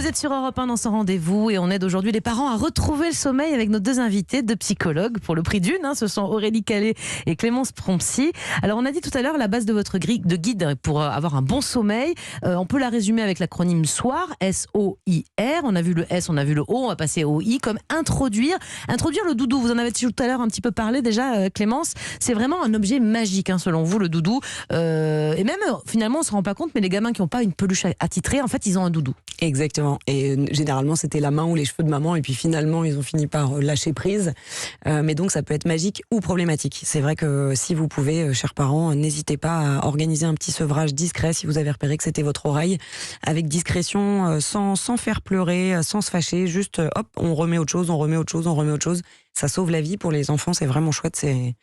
êtes sur Europe 1 dans son rendez-vous et on aide aujourd'hui les parents à retrouver le sommeil avec nos deux invités, deux psychologues pour le prix d'une. Ce sont Aurélie Calais et Clémence Prompsy. Alors on a dit tout à l'heure la base de votre grille de guide pour avoir un bon sommeil. On peut la résumer avec l'acronyme SOIR, S-O-I-R. On a vu le S, on a vu le O, on va passer au I comme introduire le doudou. Vous en avez tout à l'heure un petit peu parlé déjà, Clémence. C'est vraiment un objet magique selon vous, le doudou. Et même finalement on se rend pas compte, mais les gamins qui n'ont pas une peluche attitrée, en fait ils ont un doudou. Exactement. Et généralement, c'était la main ou les cheveux de maman. Et puis finalement, ils ont fini par lâcher prise. Mais donc, ça peut être magique ou problématique. C'est vrai que si vous pouvez, chers parents, n'hésitez pas à organiser un petit sevrage discret si vous avez repéré que c'était votre oreille. Avec discrétion, sans faire pleurer, sans se fâcher. Juste, hop, on remet autre chose, on remet autre chose, on remet autre chose. Ça sauve la vie pour les enfants. C'est vraiment chouette. C'est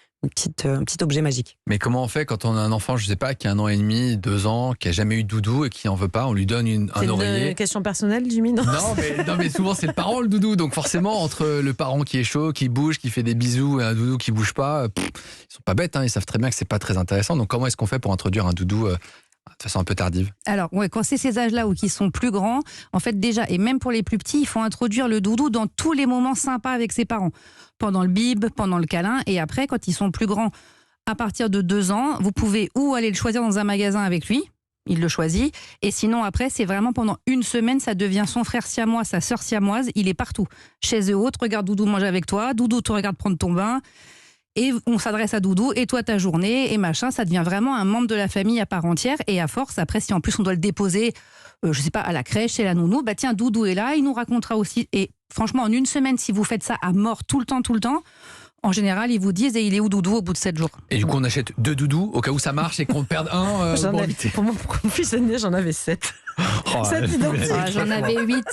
un petit objet magique. Mais comment on fait quand on a un enfant, je sais pas, qui a 1 an et demi, 2 ans, qui a jamais eu de doudou et qui en veut pas, on lui donne un oreiller. C'est une question personnelle, Jimmy, non, mais souvent c'est le parent le doudou, donc forcément entre le parent qui est chaud, qui bouge, qui fait des bisous et un doudou qui bouge pas, ils sont pas bêtes, ils savent très bien que c'est pas très intéressant. Donc comment est-ce qu'on fait pour introduire un doudou de façon un peu tardive? Alors, quand c'est ces âges-là ou qui sont plus grands, en fait déjà, et même pour les plus petits, il faut introduire le doudou dans tous les moments sympas avec ses parents. Pendant le bib, pendant le câlin, et après, quand ils sont plus grands, à partir de 2 ans, vous pouvez ou aller le choisir dans un magasin avec lui, il le choisit, et sinon après, c'est vraiment pendant 1 semaine, ça devient son frère siamois, sa sœur siamoise, il est partout. Chaise haute, regarde Doudou manger avec toi, Doudou te regarde prendre ton bain, et on s'adresse à Doudou, et toi ta journée, et machin, ça devient vraiment un membre de la famille à part entière, et à force, après, si en plus on doit le déposer, je sais pas, à la crèche, chez la nounou, tiens, Doudou est là, il nous racontera aussi, et franchement, en 1 semaine, si vous faites ça à mort tout le temps, en général, ils vous disent et il est où Doudou au bout de 7 jours. Et du coup, on achète 2 doudous au cas où ça marche et qu'on perde un. Pour mon fils aîné, j'en avais 7. 7 identiques. J'en avais 8.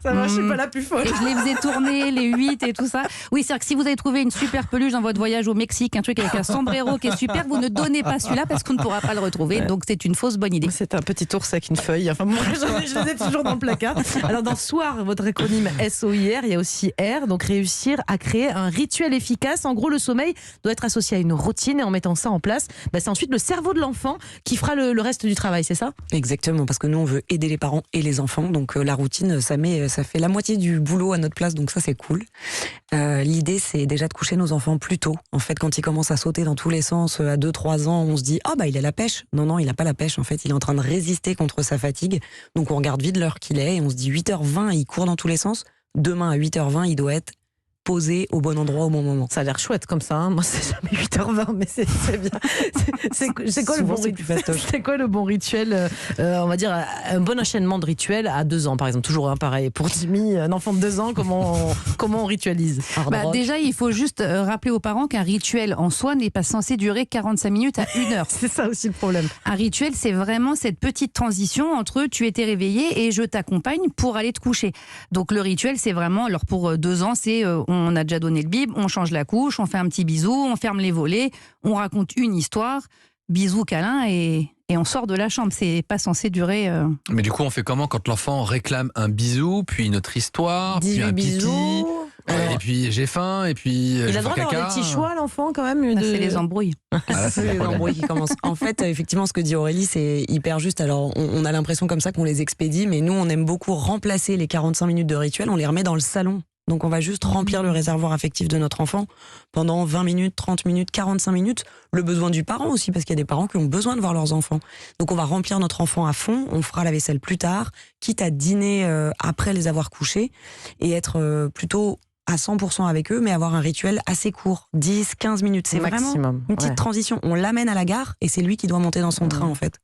Ça va, je suis pas la plus folle. Et je les faisais tourner, les 8 et tout ça. Oui, c'est-à-dire que si vous avez trouvé une super peluche dans votre voyage au Mexique, un truc avec un sombrero qui est super, vous ne donnez pas celui-là parce qu'on ne pourra pas le retrouver. Ouais. Donc c'est une fausse bonne idée. C'est un petit ours avec une feuille. Enfin, moi, je les ai toujours dans le placard. Alors dans SOIR, votre acronyme SOIR, il y a aussi R, donc réussir à créer un rituel efficace. En gros, le sommeil doit être associé à une routine et en mettant ça en place, c'est ensuite le cerveau de l'enfant qui fera le reste du travail, c'est ça? Exactement, parce que nous, on veut aider les parents et les enfants. Donc la routine, ça fait la moitié du boulot à notre place, donc ça, c'est cool. L'idée, c'est déjà de coucher nos enfants plus tôt. En fait, quand ils commencent à sauter dans tous les sens, à 2-3 ans, on se dit « il a la pêche ». Non, il n'a pas la pêche. En fait, il est en train de résister contre sa fatigue. Donc on regarde vite l'heure qu'il est et on se dit 8h20, il court dans tous les sens. Demain, à 8h20, il doit être posé au bon endroit au bon moment. Ça a l'air chouette comme ça. Moi, c'est jamais 8h20, mais c'est bien. C'est quoi, le bon rituel, on va dire, un bon enchaînement de rituels à 2 ans, par exemple. Toujours pareil. Pour Jimmy, un enfant de 2 ans, comment on ritualise? Déjà, il faut juste rappeler aux parents qu'un rituel en soi n'est pas censé durer 45 minutes à 1 heure. C'est ça aussi le problème. Un rituel, c'est vraiment cette petite transition entre tu étais réveillé et je t'accompagne pour aller te coucher. Donc le rituel, c'est vraiment, alors pour 2 ans, c'est on a déjà donné le bib, on change la couche, on fait un petit bisou, on ferme les volets, on raconte une histoire, bisou, câlin et on sort de la chambre. C'est pas censé durer. Mais du coup, on fait comment quand l'enfant réclame un bisou, puis une autre histoire, puis un pipi, et puis j'ai faim, et puis il a le droit d'avoir des petits choix, l'enfant, quand même. C'est les embrouilles. C'est les embrouilles qui commencent. En fait, effectivement, ce que dit Aurélie, c'est hyper juste. Alors, on a l'impression comme ça qu'on les expédie, mais nous, on aime beaucoup remplacer les 45 minutes de rituel, on les remet dans le salon. Donc on va juste remplir le réservoir affectif de notre enfant pendant 20 minutes, 30 minutes, 45 minutes. Le besoin du parent aussi, parce qu'il y a des parents qui ont besoin de voir leurs enfants. Donc on va remplir notre enfant à fond, on fera la vaisselle plus tard, quitte à dîner après les avoir couchés, et être plutôt à 100% avec eux, mais avoir un rituel assez court, 10, 15 minutes. C'est maximum, vraiment une petite transition. On l'amène à la gare, et c'est lui qui doit monter dans son train en fait.